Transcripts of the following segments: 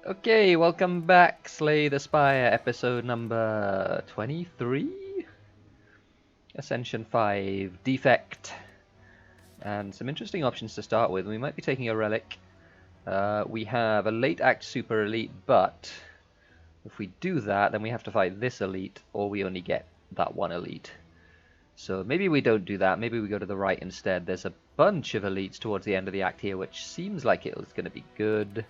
Okay, welcome back, Slay the Spire, episode number 23? Ascension 5, Defect. And some interesting options to start with. We might be taking a relic. We have a late act super elite, but if we do that, then we have to fight this elite, or we only get that one elite. So maybe we don't do that, maybe we go to the right instead. There's a bunch of elites towards the end of the act here, which seems like it's going to be good.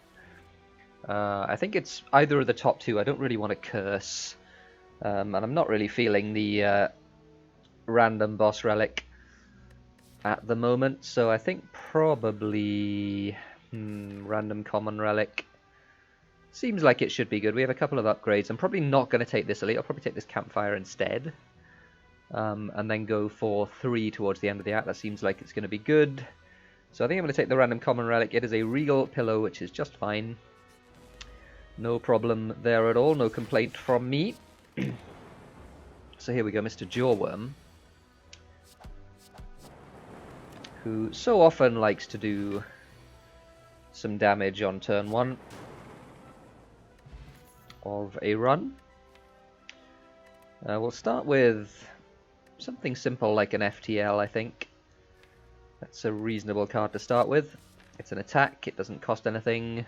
I think it's either of the top two. I don't really want to curse. And I'm not really feeling the random boss relic at the moment. So I think probably random common relic. Seems like it should be good. We have a couple of upgrades. I'm probably not going to take this elite. I'll probably take this campfire instead. And then go for 3 towards the end of the act. That seems like it's going to be good. So I think I'm going to take the random common relic. It is a regal pillow, which is just fine. No problem there at all, no complaint from me. So here we go, Mr. Jawworm, who so often likes to do some damage on turn 1 of a run. We'll start with something simple like an FTL, I think. That's a reasonable card to start with. It's an attack, it doesn't cost anything.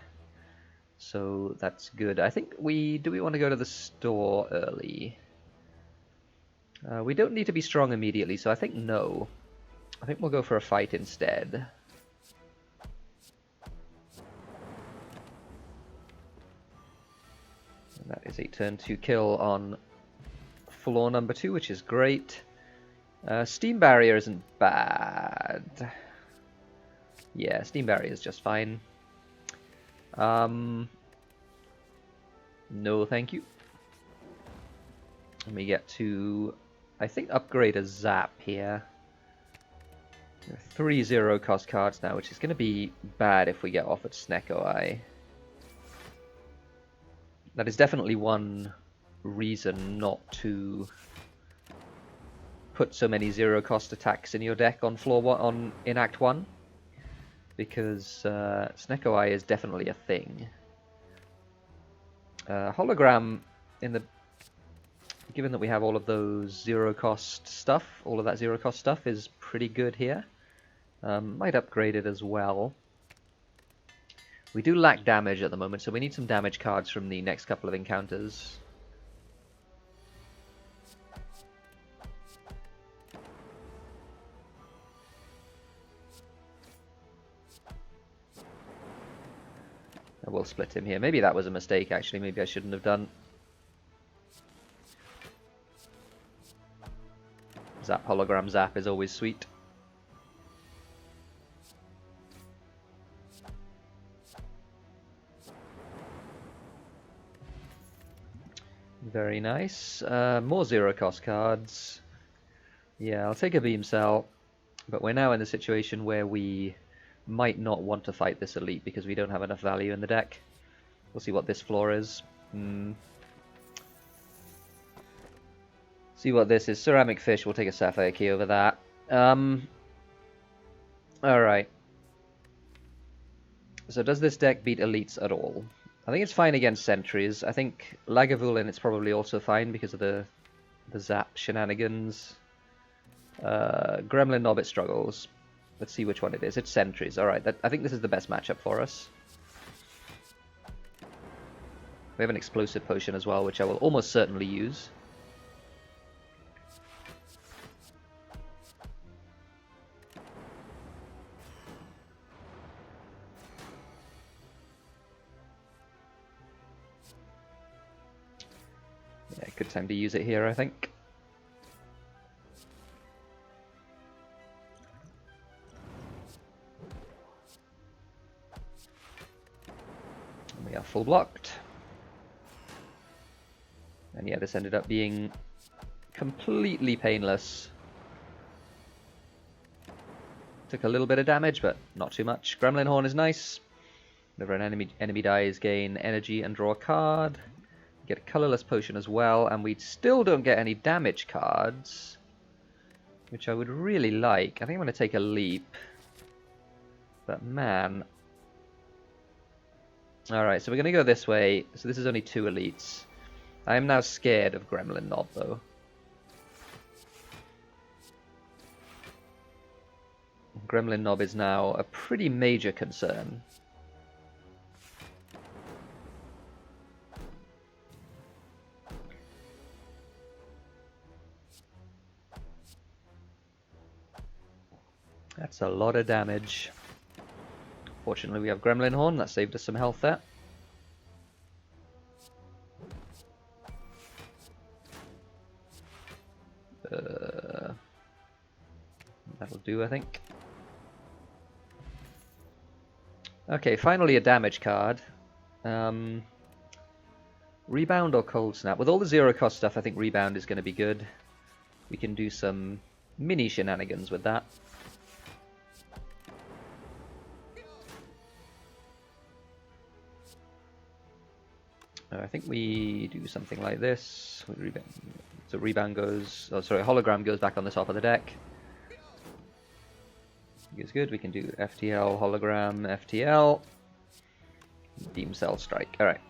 So that's good. I think do we want to go to the store early? We don't need to be strong immediately, so I think no. I think we'll go for a fight instead. And that is a turn 2 kill on floor number 2, which is great. Steam Barrier isn't bad. Yeah, Steam Barrier is just fine. No, thank you. And we get to, I think, upgrade a Zap here. 3 0 cost cards now, which is going to be bad if we get offered Snecko Eye. That is definitely one reason not to put so many 0 cost attacks in your deck on in Act 1. Because Snecko Eye is definitely a thing. Hologram, given that we have all of those 0 cost stuff, all of that 0 cost stuff is pretty good here. Might upgrade it as well. We do lack damage at the moment, so we need some damage cards from the next couple of encounters. I will split him here. Maybe that was a mistake, actually. Maybe I shouldn't have done. Zap Hologram Zap is always sweet. Very nice. More 0 cost cards. Yeah, I'll take a Beam Cell. But we're now in a situation where we might not want to fight this elite because we don't have enough value in the deck. We'll see what this floor is. See what this is. Ceramic Fish, we'll take a Sapphire Key over that. Alright. So does this deck beat elites at all? I think it's fine against sentries. I think Lagavulin it's probably also fine because of the zap shenanigans. Gremlin Nobbit struggles. Let's see which one it is. It's sentries. Alright, I think this is the best matchup for us. We have an explosive potion as well, which I will almost certainly use. Yeah, good time to use it here, I think. We are full blocked. And yeah, this ended up being completely painless. Took a little bit of damage, but not too much. Gremlin Horn is nice. Whenever an enemy dies, gain energy and draw a card. Get a colorless potion as well, and we still don't get any damage cards, which I would really like. I think I'm going to take a leap. But man, Alright, so we're going to go this way. So this is only 2 elites. I am now scared of Gremlin Knob, though. Gremlin Knob is now a pretty major concern. That's a lot of damage. Fortunately, we have Gremlin Horn. That saved us some health there. That'll do, I think. Okay, finally a damage card. Rebound or Cold Snap? With all the zero cost stuff, I think Rebound is going to be good. We can do some mini shenanigans with that. I think we do something like this. So Rebound goes... Oh, sorry, Hologram goes back on the top of the deck. Is good. We can do FTL, Hologram, FTL. Beam Cell Strike. Alright.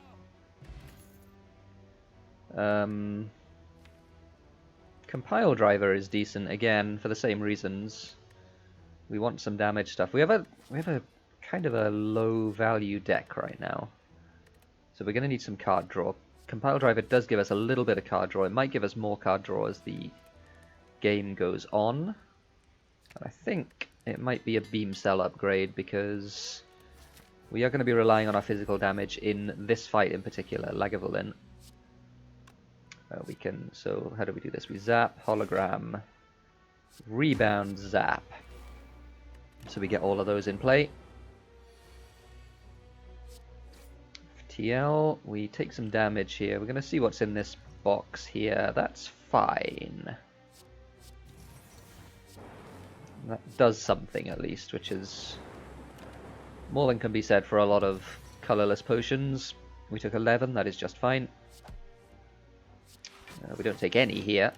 Compile Driver is decent again for the same reasons. We want some damage stuff. We have a kind of a low value deck right now. So we're going to need some card draw. Compile Driver does give us a little bit of card draw. It might give us more card draw as the game goes on. I think it might be a Beam Cell upgrade because we are going to be relying on our physical damage in this fight in particular, Lagavulin. We can, so how do we do this? We zap, hologram, rebound, zap. So we get all of those in play. FTL, we take some damage here. We're going to see what's in this box here. That's fine. That does something at least, which is more than can be said for a lot of colorless potions. We took 11, that is just fine. We don't take any here.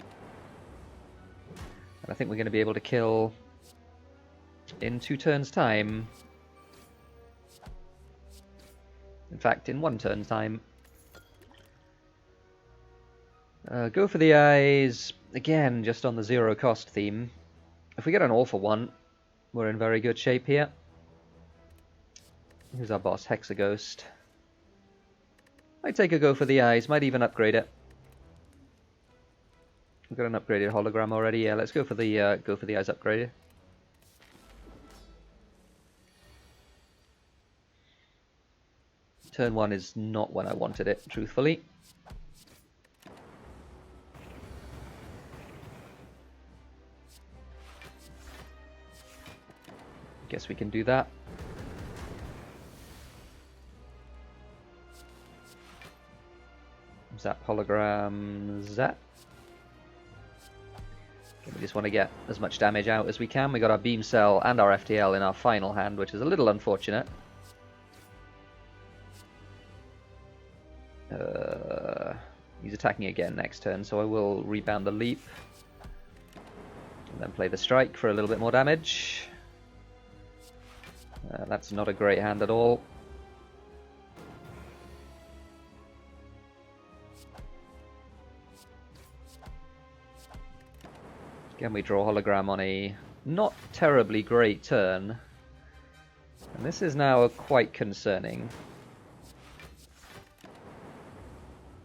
And I think we're going to be able to kill in 2 turns' time. In fact, in 1 turn's time. Go for the eyes. Again, just on the zero cost theme. If we get an all for 1, we're in very good shape here. Who's our boss? Hexaghost. Might take a go for the eyes, might even upgrade it. We've got an upgraded hologram already. Yeah, let's go for the eyes upgrade. Turn 1 is not when I wanted it, truthfully. Guess we can do that. Zap, hologram, zap. We just want to get as much damage out as we can. We got our Beam Cell and our FTL in our final hand, which is a little unfortunate. He's attacking again next turn, so I will rebound the leap. And then play the strike for a little bit more damage. That's not a great hand at all. Again, we draw hologram on a not terribly great turn. And this is now quite concerning.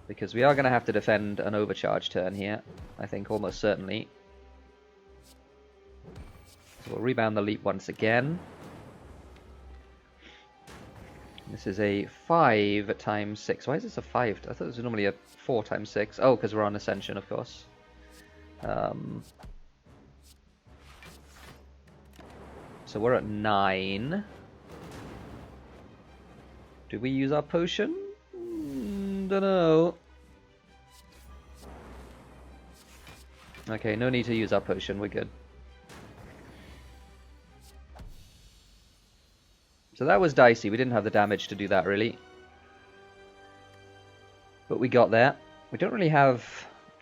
Because we are going to have to defend an overcharge turn here, I think, almost certainly. So we'll rebound the leap once again. This is a 5 times 6. Why is this a 5? I thought it was normally a 4 times 6. Oh, because we're on Ascension, of course. So we're at 9. Do we use our potion? Dunno. Okay, no need to use our potion, we're good. So that was dicey, we didn't have the damage to do that really. But we got there. We don't really have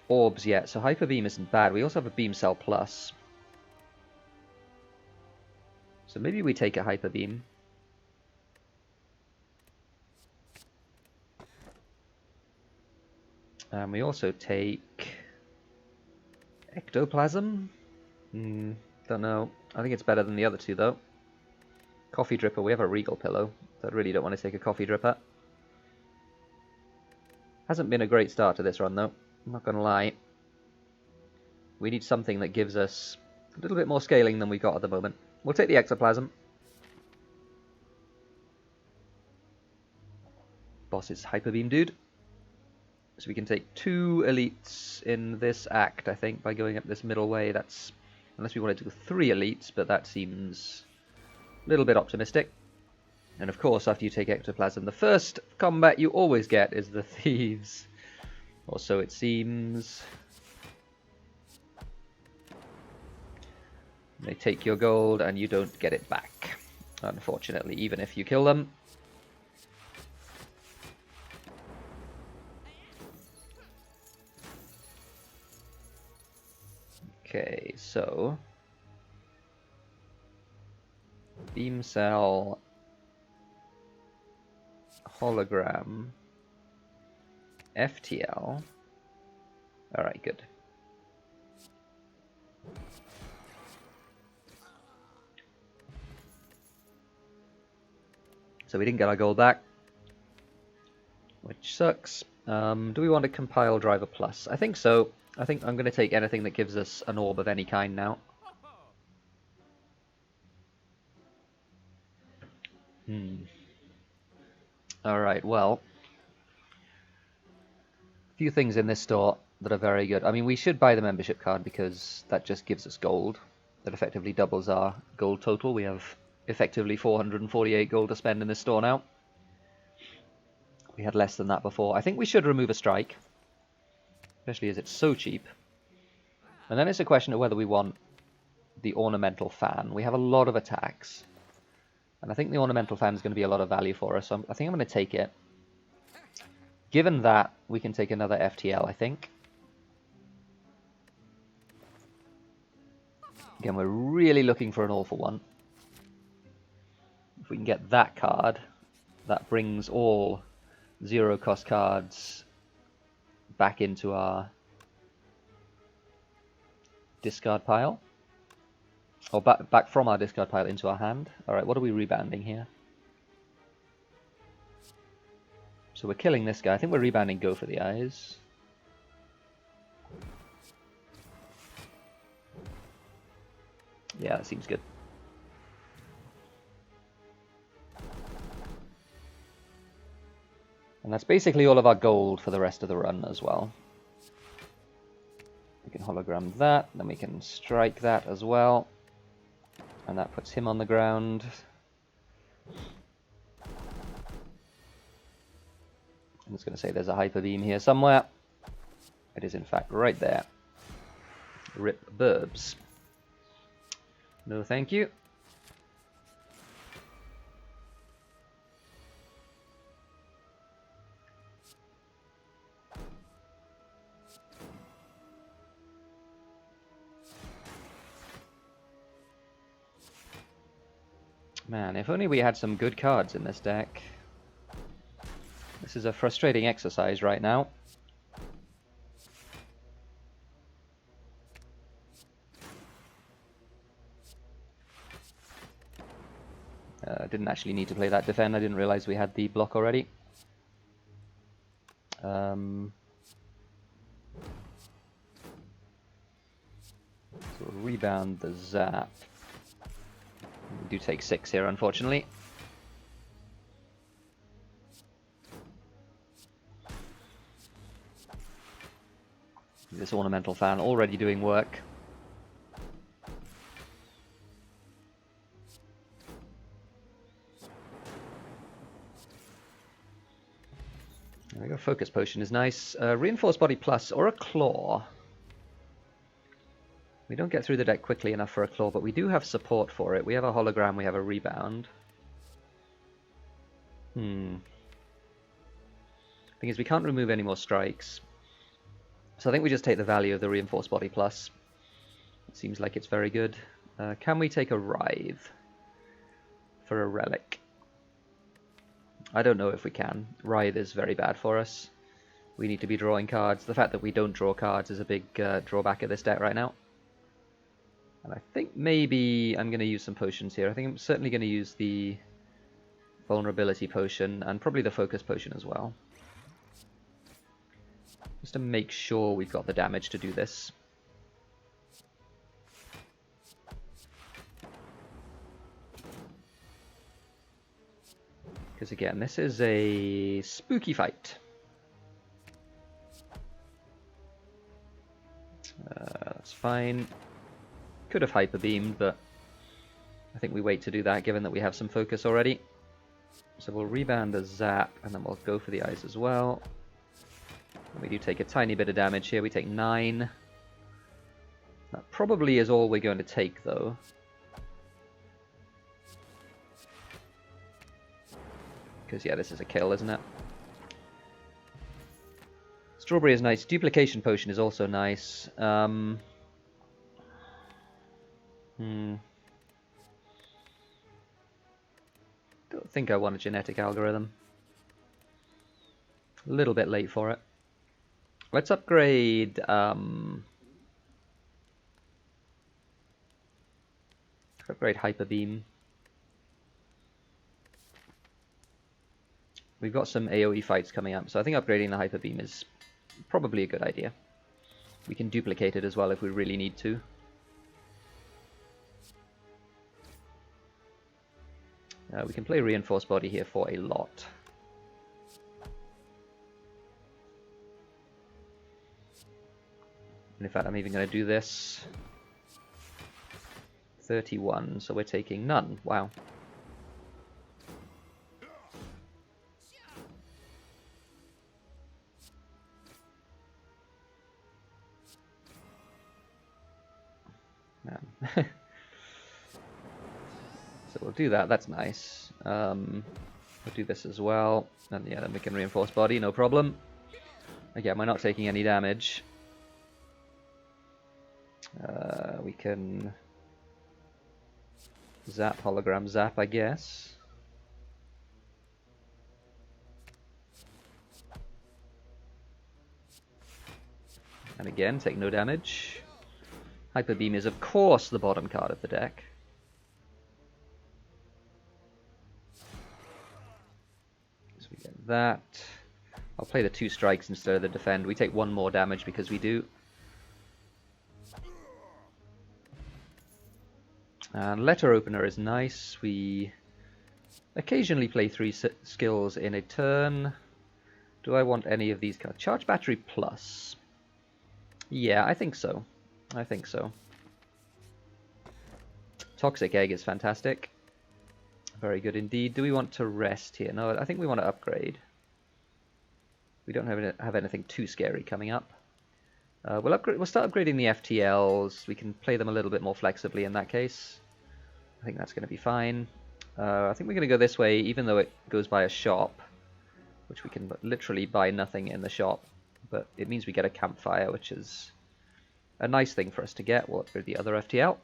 orbs yet, so Hyper Beam isn't bad. We also have a Beam Cell Plus. So maybe we take a Hyper Beam. And we also take ectoplasm. Don't know. I think it's better than the other two though. Coffee dripper. We have a regal pillow. So I really don't want to take a coffee dripper. Hasn't been a great start to this run though. I'm not gonna lie. We need something that gives us a little bit more scaling than we've got at the moment. We'll take the ectoplasm. Boss is Hyper Beam Dude. So we can take 2 elites in this act, I think, by going up this middle way. That's, unless we wanted to go 3 elites, but that seems a little bit optimistic. And of course, after you take ectoplasm, the first combat you always get is the thieves. Or so it seems. They take your gold and you don't get it back, unfortunately, even if you kill them. Okay, so beam cell, hologram, FTL. Alright, good. So we didn't get our gold back, which sucks. Do we want to compile driver plus? I think so. I think I'm going to take anything that gives us an orb of any kind now. Alright, well, a few things in this store that are very good. I mean, we should buy the membership card because that just gives us gold. That effectively doubles our gold total. We have effectively 448 gold to spend in this store now. We had less than that before. I think we should remove a strike, especially as it's so cheap. And then it's a question of whether we want the ornamental fan. We have a lot of attacks, and I think the ornamental fan is going to be a lot of value for us, so I think I'm going to take it. Given that, we can take another FTL, I think. Again, we're really looking for an all for one. If we can get that card, that brings all zero cost cards back into our discard pile. Or back from our discard pile into our hand. Alright, what are we rebanding here? So we're killing this guy. I think we're rebanding Go for the Eyes. Yeah, that seems good. And that's basically all of our gold for the rest of the run as well. We can hologram that, then we can strike that as well. And that puts him on the ground. I'm just going to say there's a hyper beam here somewhere. It is in fact right there. Rip burbs. No thank you. Man, if only we had some good cards in this deck. This is a frustrating exercise right now. Didn't actually need to play that defend. I didn't realize we had the block already. So we'll rebound the zap. We do take 6 here, unfortunately. This ornamental fan already doing work. There we go, focus potion is nice. Reinforced body plus or a claw. We don't get through the deck quickly enough for a claw, but we do have support for it. We have a hologram, we have a rebound. Thing is, we can't remove any more strikes. So I think we just take the value of the reinforced body plus. It seems like it's very good. Can we take a writhe for a relic? I don't know if we can. Writhe is very bad for us. we need to be drawing cards. The fact that we don't draw cards is a big drawback of this deck right now. And I think maybe I'm going to use some potions here. I think I'm certainly going to use the vulnerability potion and probably the focus potion as well. Just to make sure we've got the damage to do this. Because again, this is a spooky fight. That's fine. Could have hyper beamed, but I think we wait to do that given that we have some focus already. So we'll rebound the zap and then we'll go for the eyes as well. And we do take a tiny bit of damage here. We take 9. That probably is all we're going to take though. Because yeah, this is a kill, isn't it? Strawberry is nice. Duplication potion is also nice. Don't think I want a genetic algorithm. A little bit late for it. Let's upgrade. Upgrade Hyper Beam. We've got some AoE fights coming up, so I think upgrading the Hyper Beam is probably a good idea. We can duplicate it as well if we really need to. We can play Reinforced Body here for a lot. And in fact, I'm even going to do this. 31, so we're taking none. Wow. So we'll do that, that's nice. We'll do this as well, and yeah, then we can reinforce body, no problem. Again, we're not taking any damage. We can zap, hologram zap, I guess. And again, take no damage. Hyper Beam is, of course, the bottom card of the deck. So we get that. I'll play the 2 strikes instead of the defend. We take 1 more damage because we do. And Letter Opener is nice. We occasionally play 3 skills in a turn. Do I want any of these cards? Charge Battery Plus. Yeah, I think so. I think so. Toxic Egg is fantastic. Very good indeed. Do we want to rest here? No, I think we want to upgrade. We don't have anything too scary coming up. We'll start upgrading the FTLs. We can play them a little bit more flexibly in that case. I think that's going to be fine. I think we're going to go this way, even though it goes by a shop, which we can literally buy nothing in the shop. But it means we get a campfire, which is a nice thing for us to get. We'll upgrade the other FTL.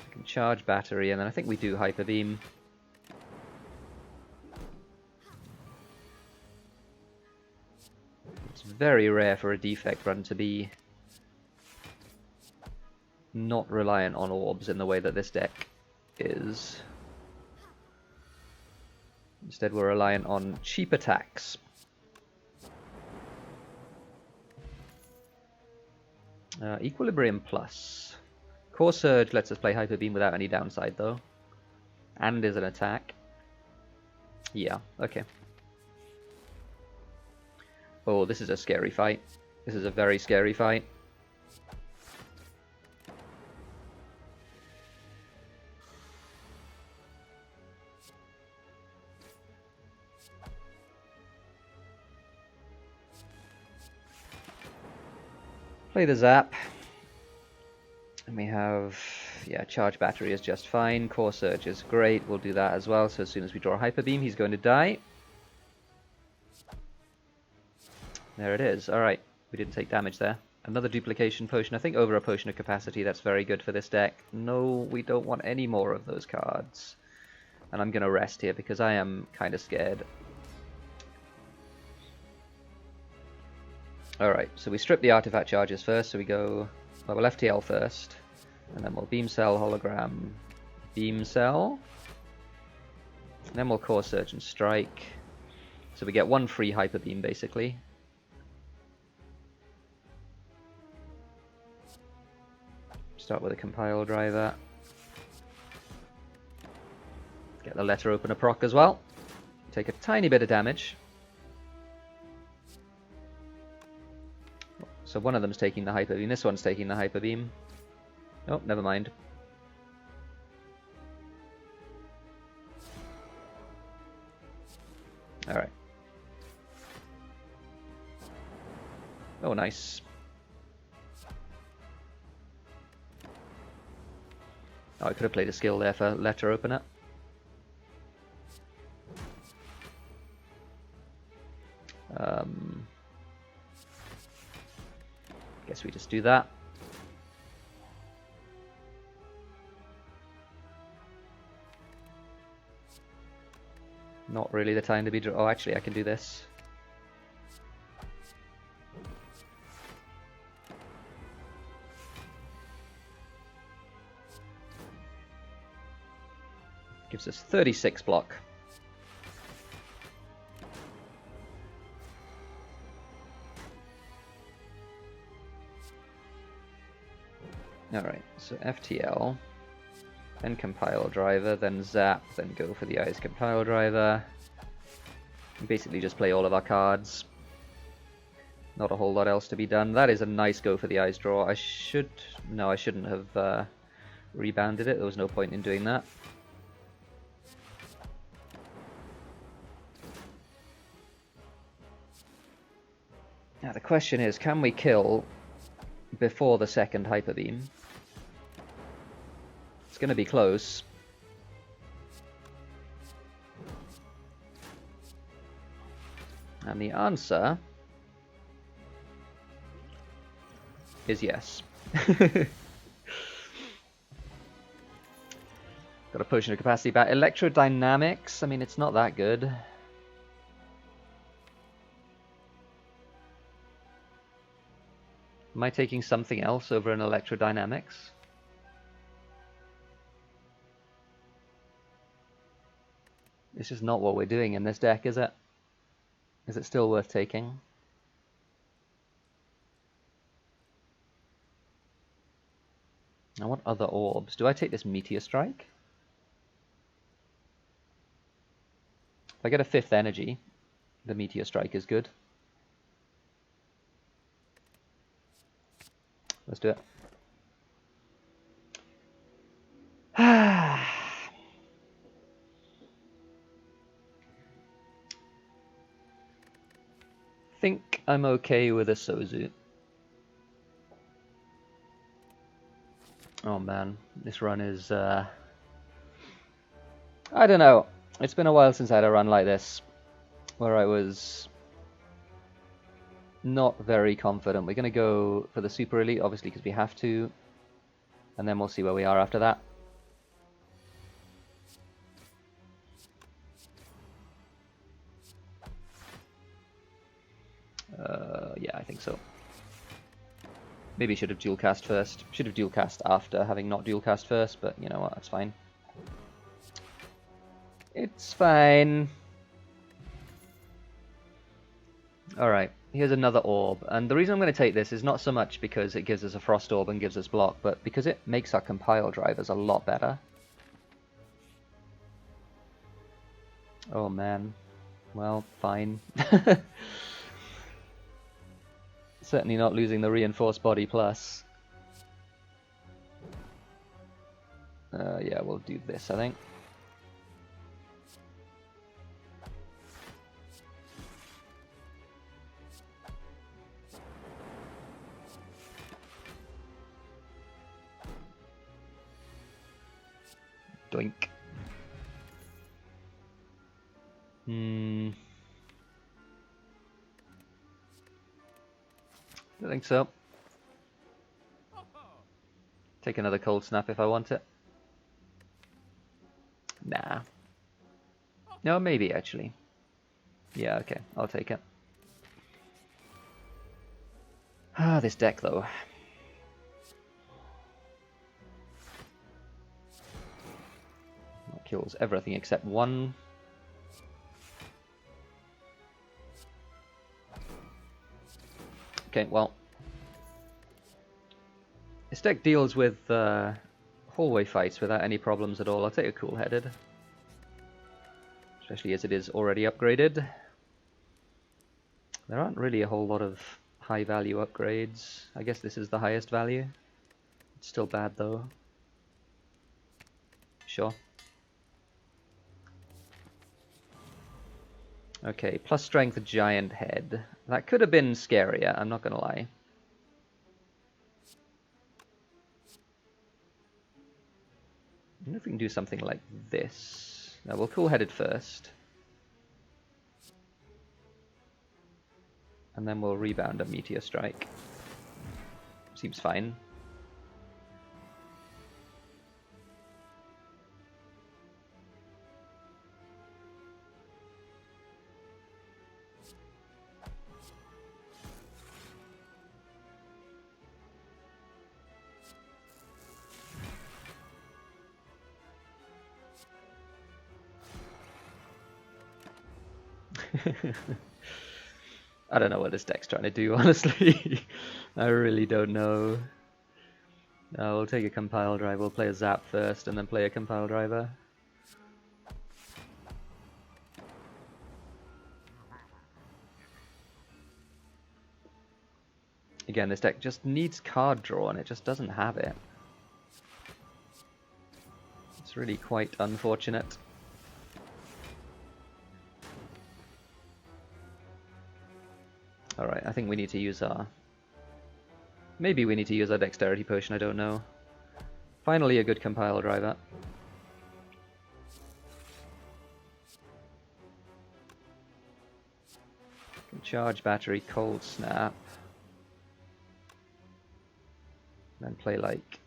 We can charge battery, and then I think we do Hyper Beam. It's very rare for a defect run to be not reliant on orbs in the way that this deck is. Instead, we're reliant on cheap attacks. Equilibrium Plus. Core Surge lets us play Hyper Beam without any downside, though. And is an attack. Yeah, okay. Oh, this is a scary fight. This is a very scary fight. Play the zap. And we have, yeah, charge battery is just fine. Core Surge is great. We'll do that as well. So as soon as we draw a Hyper Beam, he's going to die. There it is. Alright. We didn't take damage there. Another duplication potion. I think over a potion of capacity, that's very good for this deck. No, we don't want any more of those cards. And I'm going to rest here because I am kind of scared. Alright, so we strip the artifact charges first, so we go... Well, we'll FTL first. And then we'll Beam Cell, Hologram, Beam Cell. And then we'll Core Surge and Strike. So we get one free Hyper Beam, basically. Start with a Compile Driver. Get the Letter Opener proc as well. Take a tiny bit of damage. So one of them's taking the Hyper Beam, this one's taking the Hyper Beam. Oh, never mind. Alright. Oh, nice. Oh, I could have played a skill there for Letter Opener. Guess we just do that. Not really the time to be... Oh, actually, I can do this. Gives us 36 block. Alright, so FTL, then Compile Driver, then Zap, then go for the Eyes Compile Driver. And basically just play all of our cards. Not a whole lot else to be done. That is a nice go for the Eyes draw. I should... No, I shouldn't have rebounded it. There was no point in doing that. Now the question is, can we kill before the second Hyper Beam? It's going to be close. And the answer is yes. Got a Potion of Capacity back. Electrodynamics, I mean, it's not that good. Am I taking something else over an Electrodynamics? This is not what we're doing in this deck, is it? Is it still worth taking? Now what other orbs? Do I take this Meteor Strike? If I get a 5th energy, the Meteor Strike is good. Let's do it. Think I'm okay with a Sozu. Oh man, this run is... I don't know. It's been a while since I had a run like this, where I was not very confident. We're going to go for the Super Elite, obviously, because we have to. And then we'll see where we are after that. Yeah, I think so. Maybe should have dual cast first. Should have dual cast after having not dual cast first, but you know what, that's fine. It's fine. Alright, here's another orb. And the reason I'm going to take this is not so much because it gives us a Frost Orb and gives us block, but because it makes our Compile Drivers a lot better. Oh man. Well, fine. Certainly not losing the Reinforced Body Plus. Yeah, we'll do this, I think. Doink. I think so. Take another cold snap if I want it. Nah. No, maybe actually. Yeah, okay, I'll take it. Ah, this deck though. That kills everything except one. Okay, well. This deck deals with hallway fights without any problems at all. I'll take a cool-headed. Especially as it is already upgraded. There aren't really a whole lot of high-value upgrades. I guess this is the highest value. It's still bad though. Sure. Okay, plus strength giant head. That could have been scarier, I'm not gonna lie. I wonder if we can do something like this. Now we'll cool-headed first. And then we'll rebound a meteor strike. Seems fine. I don't know what this deck's trying to do, honestly. I really don't know. We'll take a compile driver. We'll play a zap first and then play a compile driver. Again, this deck just needs card draw and it just doesn't have it. It's really quite unfortunate. Alright, I think we need to use our... Maybe we need to use our dexterity potion, I don't know. Finally a good compile driver. Charge battery, cold snap. Then play like...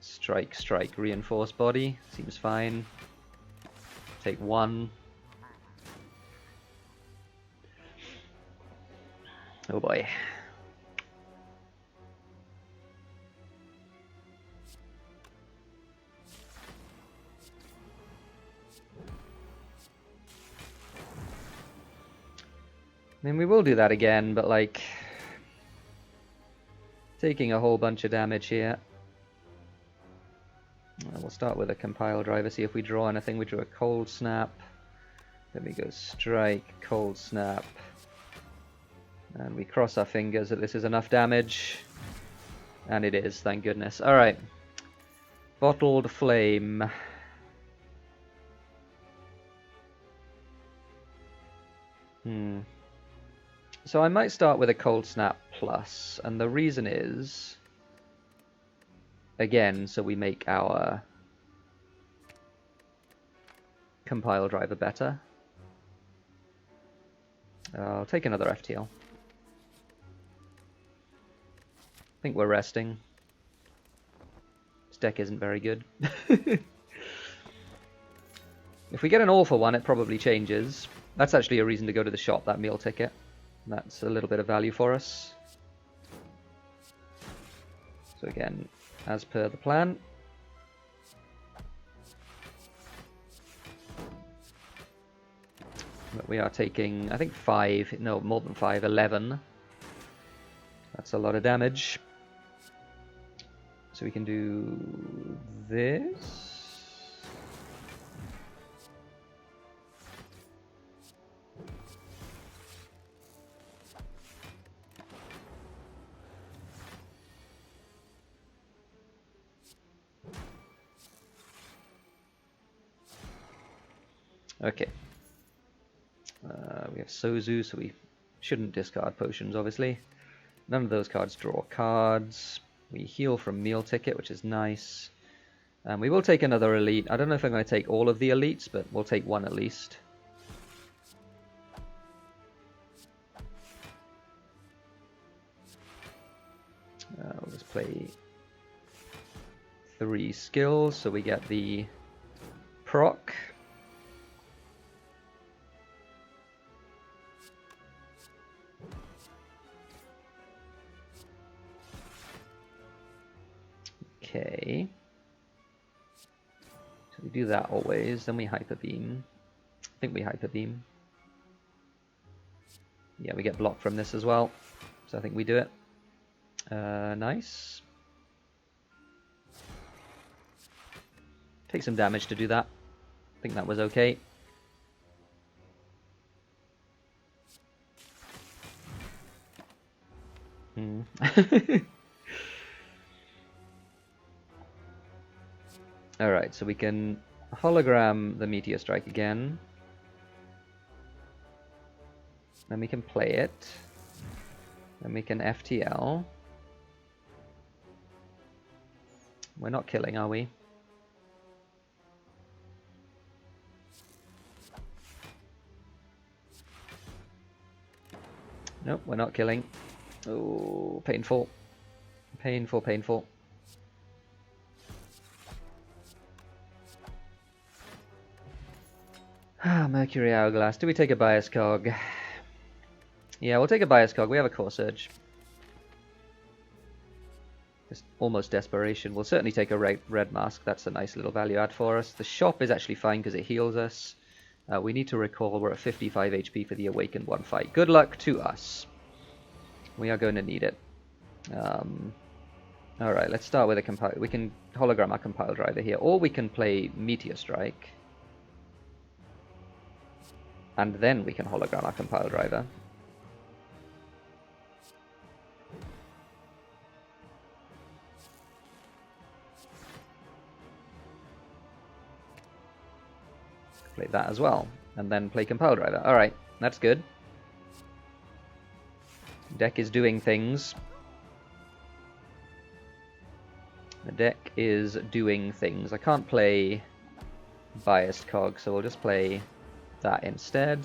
Strike, strike, reinforce body. Seems fine. Take one. Oh boy. I mean, we will do that again, but like... Taking a whole bunch of damage here. We'll start with a compile driver, see if we draw anything. We draw a cold snap. Then we go strike, cold snap. And we cross our fingers that this is enough damage. And it is, thank goodness. Alright. Bottled Flame. So I might start with a cold snap plus, and the reason is, again, so we make our compile driver better. I'll take another FTL. I think we're resting. This deck isn't very good. If we get an all-for one, it probably changes. That's actually a reason to go to the shop, that meal ticket. That's a little bit of value for us. So again, as per the plan. But we are taking, I think 5, no, more than 5, 11. That's a lot of damage. So we can do this. Okay. We have Sozu, so we shouldn't discard potions, obviously. None of those cards draw cards. We heal from meal ticket, which is nice. And we will take another elite. I don't know if I'm going to take all of the elites, but we'll take one at least. We'll just play 3 skills, so we get the proc. Okay. So we do that always, then we Hyper Beam. I think we Hyper Beam. Yeah, we get blocked from this as well, so I think we do it. Nice. Take some damage to do that. I think that was okay. Alright, so we can hologram the Meteor Strike again. Then we can play it. Then we can FTL. We're not killing, are we? Nope, we're not killing. Oh, painful. Painful, painful. Ah, Mercury Hourglass. Do we take a Bias Cog? Yeah, we'll take a Bias Cog. We have a Core Surge. It's almost Desperation. We'll certainly take a red Mask. That's a nice little value add for us. The Shop is actually fine because it heals us. We need to recall we're at 55 HP for the Awakened one fight. Good luck to us. We are going to need it. Alright, let's start with a compile. We can hologram our Compile Driver here, or we can play Meteor Strike. And then we can hologram our Compile Driver. Play that as well. And then play Compile Driver. Alright, that's good. Deck is doing things. The deck is doing things. I can't play Biased Cog, so we'll just play that instead.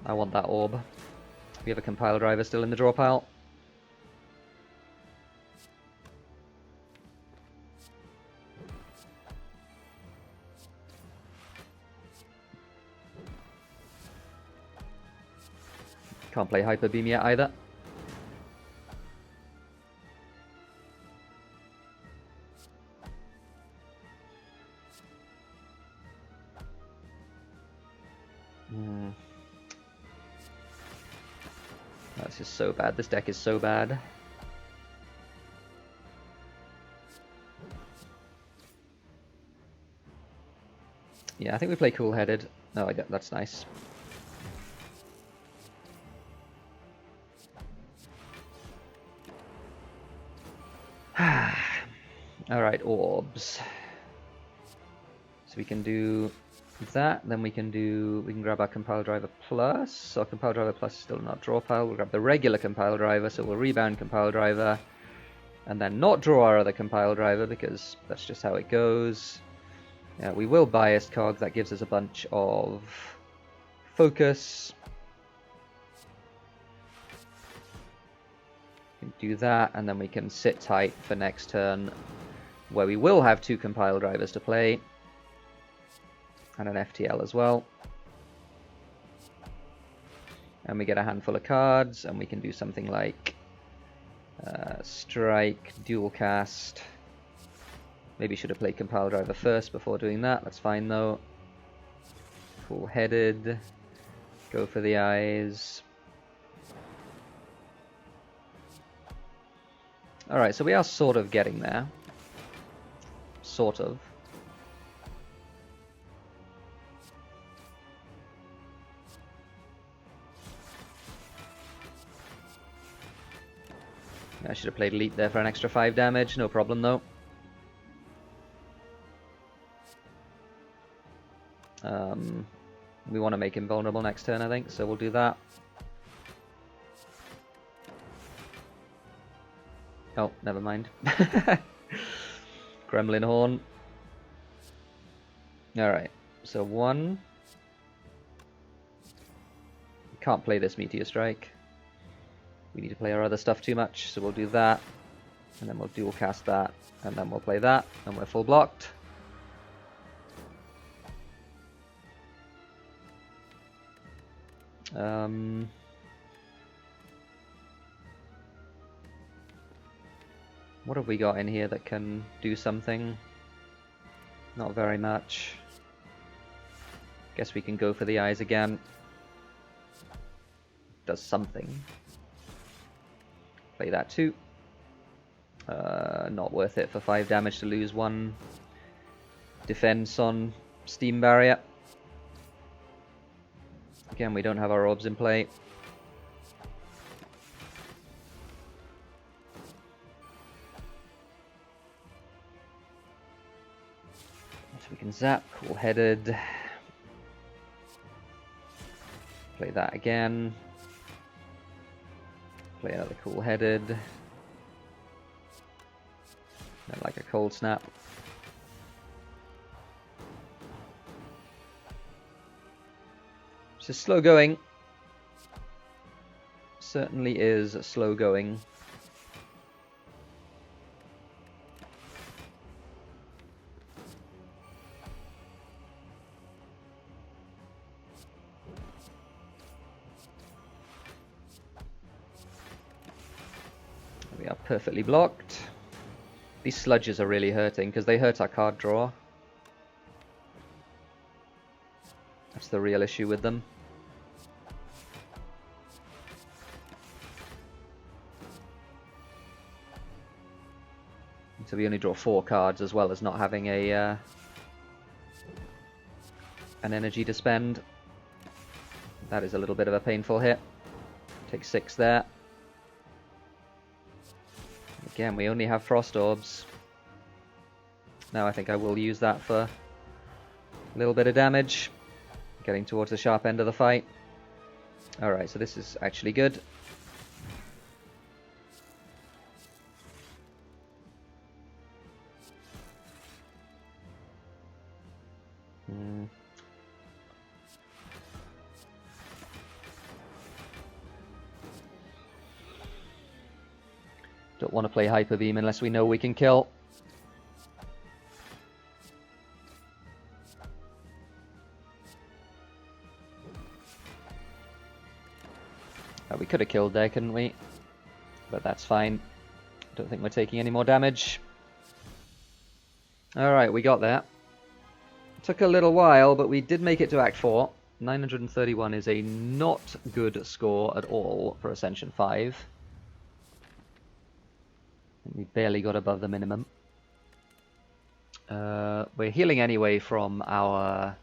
I want that orb. We have a Compile Driver still in the draw pile. Can't play Hyper Beam yet either. That's just so bad. This deck is so bad. Yeah, I think we play Cool-Headed. Oh, that's nice. Alright, orbs. So we can do that, then we can grab our Compile Driver Plus. So our Compile Driver Plus is still in our draw pile. We'll grab the regular Compile Driver, so we'll rebound Compile Driver, and then not draw our other Compile Driver, because that's just how it goes. We will Biased Cog, that gives us a bunch of focus. We can do that, and then we can sit tight for next turn, where we will have 2 Compile Drivers to play. And an FTL as well. And we get a handful of cards, and we can do something like Strike, Dual Cast. Maybe should have played Compile Driver first before doing that. That's fine though. Cool-Headed. Go for the eyes. Alright, so we are sort of getting there. Sort of. I should have played Leap there for an extra 5 damage, no problem though. We want to make him vulnerable next turn, I think, so we'll do that. Oh, never mind. Gremlin Horn. Alright, so 1, can't play this Meteor Strike. We need to play our other stuff too much, so we'll do that. And then we'll dual cast that. And then we'll play that. And we're full blocked. What have we got in here that can do something? Not very much. Guess we can go for the eyes again. Does something. Play that too. Not worth it for 5 damage to lose 1 defense on Steam Barrier. Again, we don't have our orbs in play. So we can zap, cool-headed. Play that again. Play another cool-headed. Then like a cold snap. It's slow going. Certainly is slow going. We are perfectly blocked. These sludges are really hurting because they hurt our card draw. That's the real issue with them. So we only draw 4 cards as well as not having a an energy to spend. That is a little bit of a painful hit. Take 6 there. Again, we only have Frost Orbs. Now I think I will use that for a little bit of damage. Getting towards the sharp end of the fight. Alright, so this is actually good. Don't want to play Hyper Beam unless we know we can kill. We could have killed there, couldn't we? But that's fine. Don't think we're taking any more damage. Alright, we got there. Took a little while, but we did make it to Act 4. 931 is a not good score at all for Ascension 5. We barely got above the minimum. We're healing anyway from our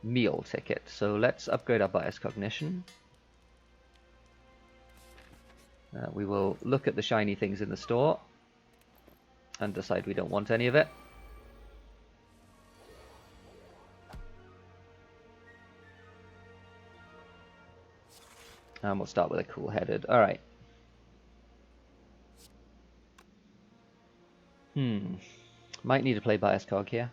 meal ticket, so let's upgrade our Bias Cognition. We will look at the shiny things in the store and decide we don't want any of it. And we'll start with a cool-headed. Alright. Might need to play Bias Cog here.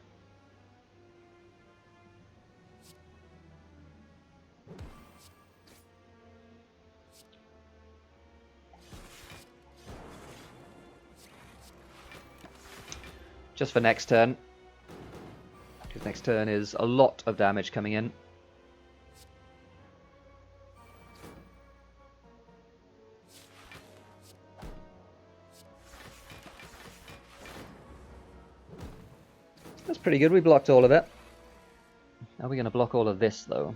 Just for next turn. Because next turn is a lot of damage coming in. That's pretty good, we blocked all of it. Are we going to block all of this, though?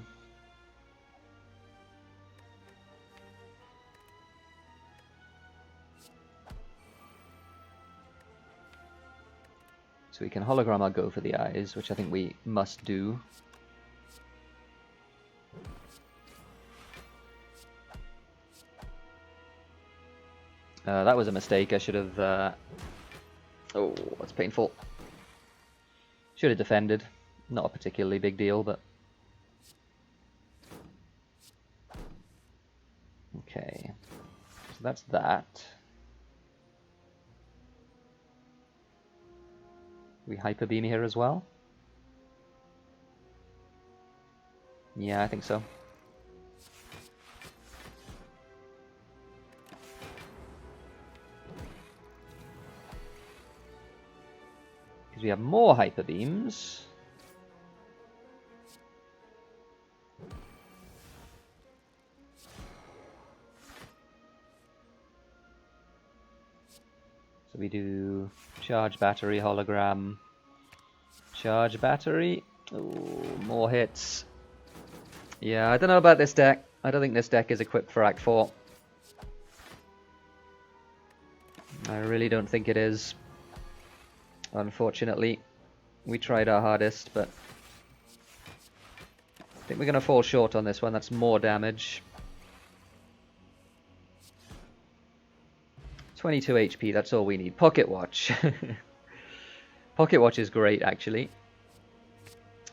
So we can hologram our Go for the eyes, which I think we must do. That was a mistake, I should have... Oh, that's painful. Should have defended. Not a particularly big deal, but... Okay. So that's that. We Hyper Beam here as well? Yeah, I think so. Because we have more hyper beams. So we do charge battery, hologram, charge battery. Ooh, more hits. Yeah, I don't know about this deck. I don't think this deck is equipped for Act 4. I really don't think it is. Unfortunately. We tried our hardest, but I think we're going to fall short on this one. That's more damage. 22 HP, that's all we need. Pocket Watch. Pocket Watch is great, actually.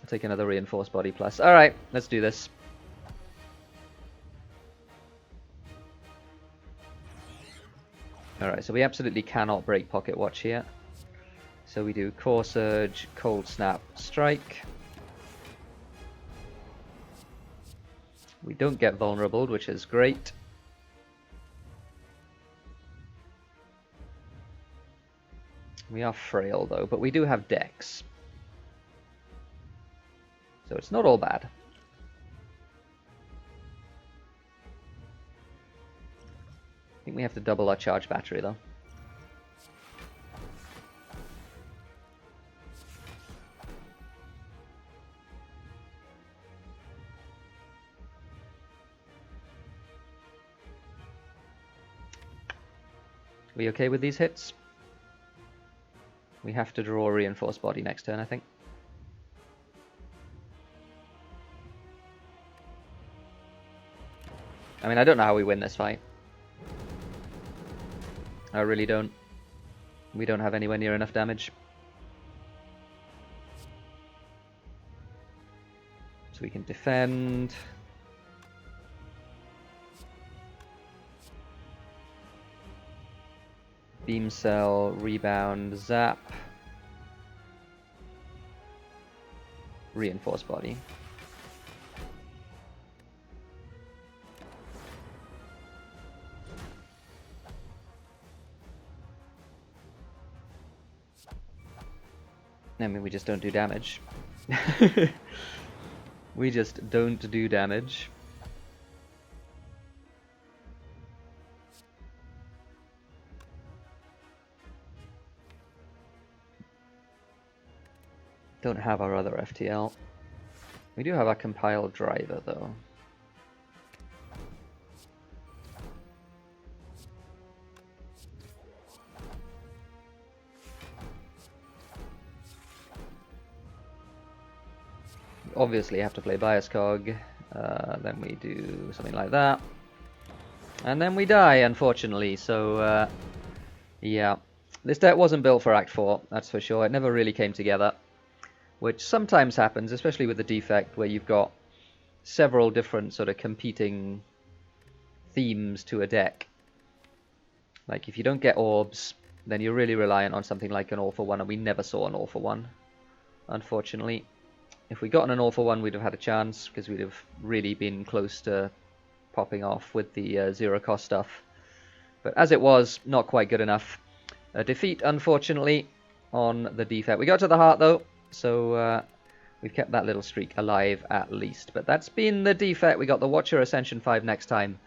I'll take another Reinforced Body Plus. Alright, let's do this. Alright, so we absolutely cannot break Pocket Watch here. So we do Core Surge, Cold Snap, Strike. We don't get vulnerable, which is great. We are frail though, but we do have Dex. So it's not all bad. I think we have to double our charge battery though. We okay with these hits? We have to draw a Reinforced Body next turn, I think. I mean, I don't know how we win this fight. I really don't. We don't have anywhere near enough damage. So we can defend. Beam Cell, Rebound, Zap. Reinforced Body. I mean, we just don't do damage. We just don't do damage. Don't have our other FTL. We do have our compiled driver though. Obviously have to play Bias Cog, then we do something like that, and then we die, unfortunately. So yeah, this deck wasn't built for Act 4, that's for sure. It never really came together, which sometimes happens, especially with the defect, where you've got several different sort of competing themes to a deck. Like if you don't get orbs, then you're really reliant on something like an All for One, and we never saw an All for One, unfortunately. If we'd gotten an All for One, we'd have had a chance, because we'd have really been close to popping off with the zero cost stuff. But as it was, not quite good enough. A defeat, unfortunately, on the defect. We got to the heart, though, so we've kept that little streak alive at least. But that's been the defect. We got the Watcher Ascension 5 next time.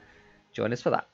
Join us for that.